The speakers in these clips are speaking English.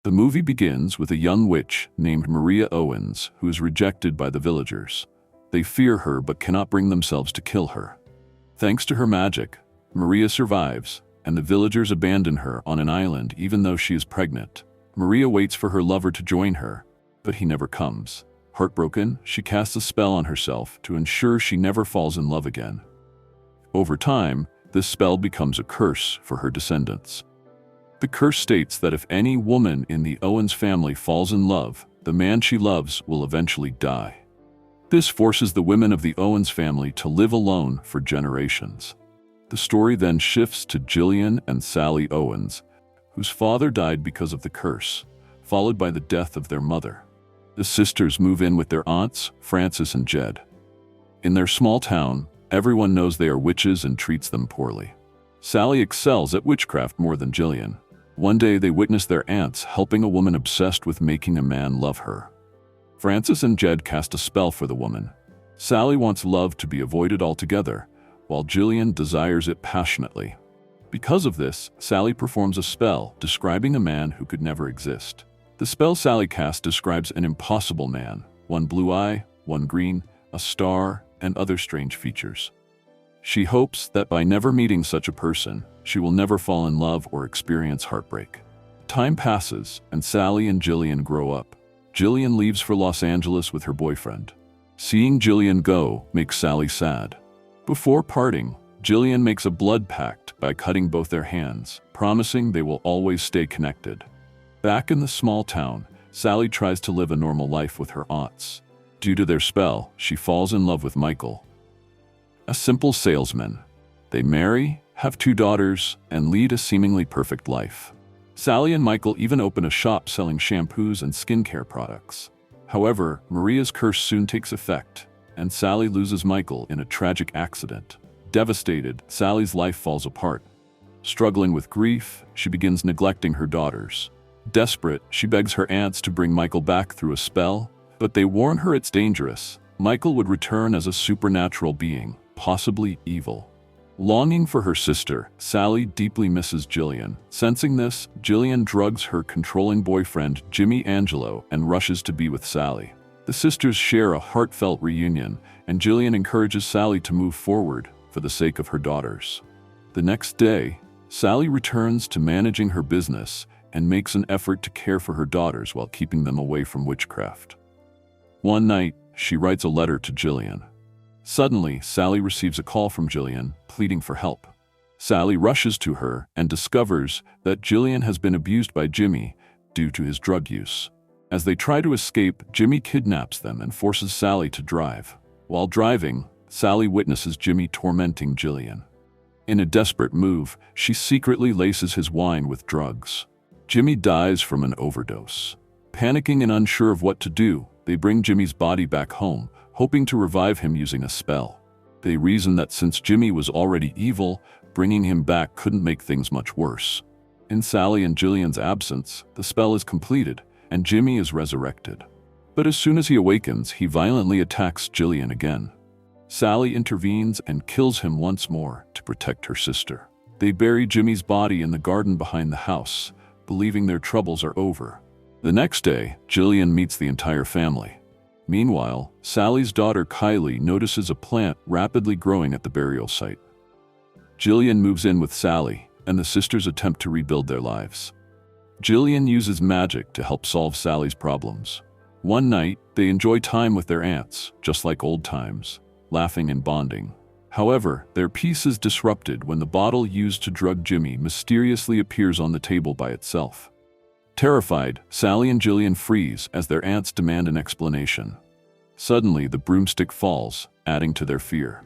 The movie begins with a young witch named Maria Owens who is rejected by the villagers. They fear her but cannot bring themselves to kill her. Thanks to her magic, Maria survives, and the villagers abandon her on an island even though she is pregnant. Maria waits for her lover to join her, but he never comes. Heartbroken, she casts a spell on herself to ensure she never falls in love again. Over time, this spell becomes a curse for her descendants. The curse states that if any woman in the Owens family falls in love, the man she loves will eventually die. This forces the women of the Owens family to live alone for generations. The story then shifts to Jillian and Sally Owens, whose father died because of the curse, followed by the death of their mother. The sisters move in with their aunts, Frances and Jed. In their small town, everyone knows they are witches and treats them poorly. Sally excels at witchcraft more than Jillian. One day they witness their aunts helping a woman obsessed with making a man love her. Frances and Jed cast a spell for the woman. Sally wants love to be avoided altogether, while Jillian desires it passionately. Because of this, Sally performs a spell describing a man who could never exist. The spell Sally cast describes an impossible man, one blue eye, one green, a star, and other strange features. She hopes that by never meeting such a person, she will never fall in love or experience heartbreak. Time passes, and Sally and Jillian grow up. Jillian leaves for Los Angeles with her boyfriend. Seeing Jillian go makes Sally sad. Before parting, Jillian makes a blood pact by cutting both their hands, promising they will always stay connected. Back in the small town, Sally tries to live a normal life with her aunts. Due to their spell, she falls in love with Michael, a simple salesman. They marry, have 2 daughters, and lead a seemingly perfect life. Sally and Michael even open a shop selling shampoos and skincare products. However, Maria's curse soon takes effect, and Sally loses Michael in a tragic accident. Devastated, Sally's life falls apart. Struggling with grief, she begins neglecting her daughters. Desperate, she begs her aunts to bring Michael back through a spell, but they warn her it's dangerous. Michael would return as a supernatural being, possibly evil. Longing for her sister, Sally deeply misses Jillian. Sensing this, Jillian drugs her controlling boyfriend, Jimmy Angelo, and rushes to be with Sally. The sisters share a heartfelt reunion, and Jillian encourages Sally to move forward for the sake of her daughters. The next day, Sally returns to managing her business and makes an effort to care for her daughters while keeping them away from witchcraft. One night, she writes a letter to Jillian. Suddenly, Sally receives a call from Jillian, pleading for help. Sally rushes to her and discovers that Jillian has been abused by Jimmy due to his drug use. As they try to escape, Jimmy kidnaps them and forces Sally to drive. While driving, Sally witnesses Jimmy tormenting Jillian. In a desperate move, she secretly laces his wine with drugs. Jimmy dies from an overdose. Panicking and unsure of what to do, they bring Jimmy's body back home, hoping to revive him using a spell. They reason that since Jimmy was already evil, bringing him back couldn't make things much worse. In Sally and Jillian's absence, the spell is completed, and Jimmy is resurrected. But as soon as he awakens, he violently attacks Jillian again. Sally intervenes and kills him once more to protect her sister. They bury Jimmy's body in the garden behind the house, believing their troubles are over. The next day, Jillian meets the entire family. Meanwhile, Sally's daughter Kylie notices a plant rapidly growing at the burial site. Jillian moves in with Sally, and the sisters attempt to rebuild their lives. Jillian uses magic to help solve Sally's problems. One night, they enjoy time with their aunts, just like old times, laughing and bonding. However, their peace is disrupted when the bottle used to drug Jimmy mysteriously appears on the table by itself. Terrified, Sally and Jillian freeze as their aunts demand an explanation. Suddenly, the broomstick falls, adding to their fear.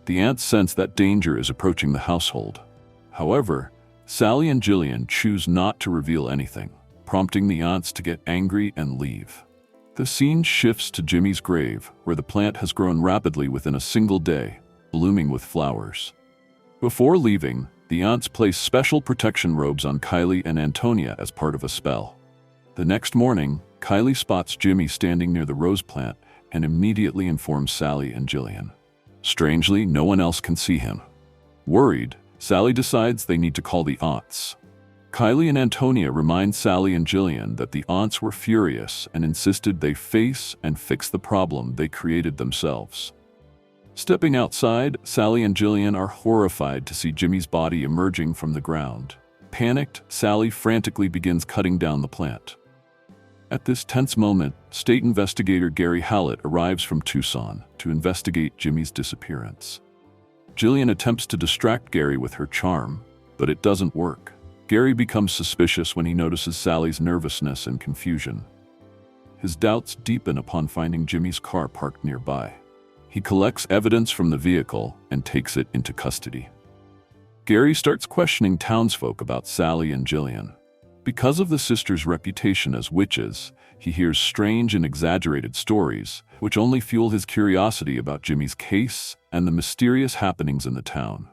The aunts sense that danger is approaching the household. However, Sally and Jillian choose not to reveal anything, prompting the aunts to get angry and leave. The scene shifts to Jimmy's grave, where the plant has grown rapidly within a single day, blooming with flowers. Before leaving, the aunts place special protection robes on Kylie and Antonia as part of a spell. The next morning, Kylie spots Jimmy standing near the rose plant and immediately informs Sally and Jillian. Strangely, no one else can see him. Worried, Sally decides they need to call the aunts. Kylie and Antonia remind Sally and Jillian that the aunts were furious and insisted they face and fix the problem they created themselves. Stepping outside, Sally and Jillian are horrified to see Jimmy's body emerging from the ground. Panicked, Sally frantically begins cutting down the plant. At this tense moment, state investigator Gary Hallett arrives from Tucson to investigate Jimmy's disappearance. Jillian attempts to distract Gary with her charm, but it doesn't work. Gary becomes suspicious when he notices Sally's nervousness and confusion. His doubts deepen upon finding Jimmy's car parked nearby. He collects evidence from the vehicle and takes it into custody. Gary starts questioning townsfolk about Sally and Jillian. Because of the sisters' reputation as witches, he hears strange and exaggerated stories, which only fuel his curiosity about Jimmy's case and the mysterious happenings in the town.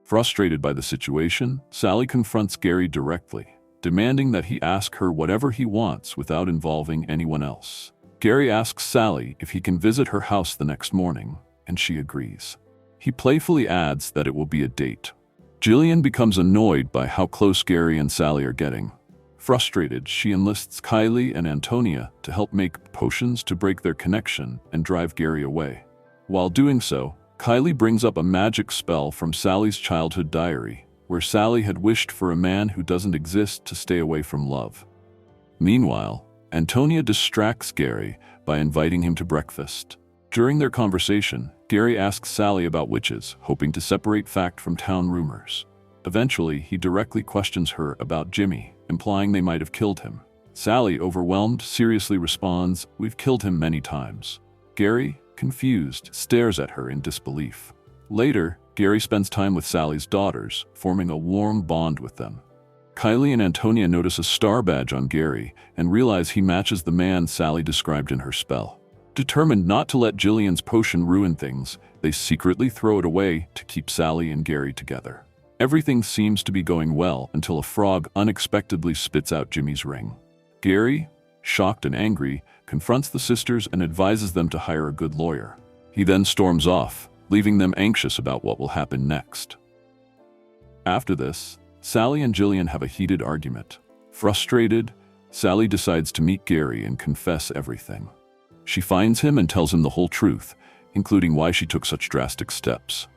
Frustrated by the situation, Sally confronts Gary directly, demanding that he ask her whatever he wants without involving anyone else. Gary asks Sally if he can visit her house the next morning, and she agrees. He playfully adds that it will be a date. Jillian becomes annoyed by how close Gary and Sally are getting. Frustrated, she enlists Kylie and Antonia to help make potions to break their connection and drive Gary away. While doing so, Kylie brings up a magic spell from Sally's childhood diary, where Sally had wished for a man who doesn't exist to stay away from love. Meanwhile, Antonia distracts Gary by inviting him to breakfast. During their conversation, Gary asks Sally about witches, hoping to separate fact from town rumors. Eventually, he directly questions her about Jimmy, implying they might have killed him. Sally, overwhelmed, seriously responds, "We've killed him many times." Gary, confused, stares at her in disbelief. Later, Gary spends time with Sally's daughters, forming a warm bond with them. Kylie and Antonia notice a star badge on Gary and realize he matches the man Sally described in her spell. Determined not to let Jillian's potion ruin things, they secretly throw it away to keep Sally and Gary together. Everything seems to be going well until a frog unexpectedly spits out Jimmy's ring. Gary, shocked and angry, confronts the sisters and advises them to hire a good lawyer. He then storms off, leaving them anxious about what will happen next. After this, Sally and Jillian have a heated argument. Frustrated, Sally decides to meet Gary and confess everything. She finds him and tells him the whole truth, including why she took such drastic steps.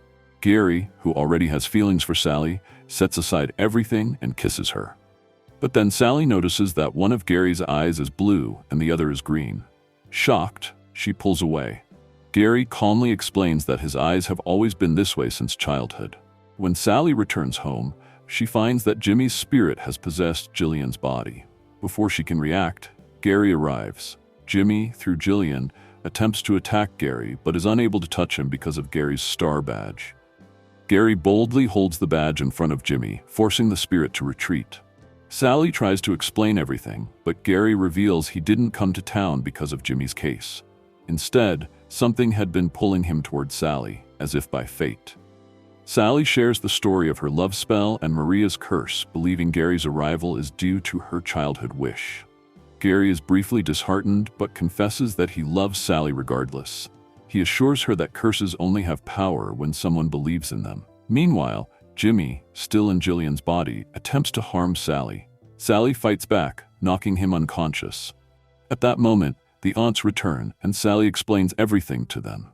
Gary, who already has feelings for Sally, sets aside everything and kisses her. But then Sally notices that one of Gary's eyes is blue and the other is green. Shocked, she pulls away. Gary calmly explains that his eyes have always been this way since childhood. When Sally returns home, she finds that Jimmy's spirit has possessed Jillian's body. Before she can react, Gary arrives. Jimmy, through Jillian, attempts to attack Gary but is unable to touch him because of Gary's star badge. Gary boldly holds the badge in front of Jimmy, forcing the spirit to retreat. Sally tries to explain everything, but Gary reveals he didn't come to town because of Jimmy's case. Instead, something had been pulling him toward Sally, as if by fate. Sally shares the story of her love spell and Maria's curse, believing Gary's arrival is due to her childhood wish. Gary is briefly disheartened but confesses that he loves Sally regardless. He assures her that curses only have power when someone believes in them. Meanwhile, Jimmy, still in Jillian's body, attempts to harm Sally. Sally fights back, knocking him unconscious. At that moment, the aunts return and Sally explains everything to them.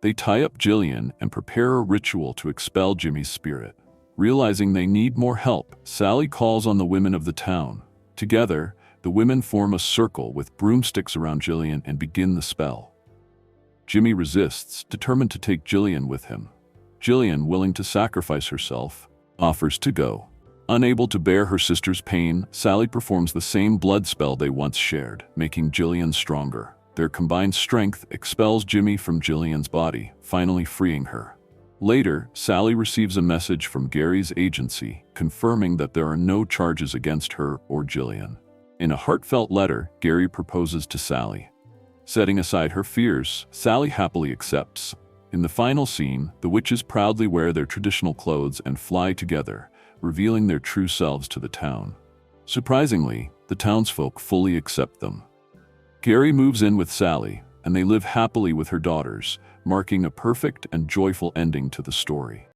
They tie up Jillian and prepare a ritual to expel Jimmy's spirit. Realizing they need more help, Sally calls on the women of the town. Together, the women form a circle with broomsticks around Jillian and begin the spell. Jimmy resists, determined to take Jillian with him. Jillian, willing to sacrifice herself, offers to go. Unable to bear her sister's pain, Sally performs the same blood spell they once shared, making Jillian stronger. Their combined strength expels Jimmy from Jillian's body, finally freeing her. Later, Sally receives a message from Gary's agency, confirming that there are no charges against her or Jillian. In a heartfelt letter, Gary proposes to Sally. Setting aside her fears, Sally happily accepts. In the final scene, the witches proudly wear their traditional clothes and fly together, revealing their true selves to the town. Surprisingly, the townsfolk fully accept them. Gary moves in with Sally, and they live happily with her daughters, marking a perfect and joyful ending to the story.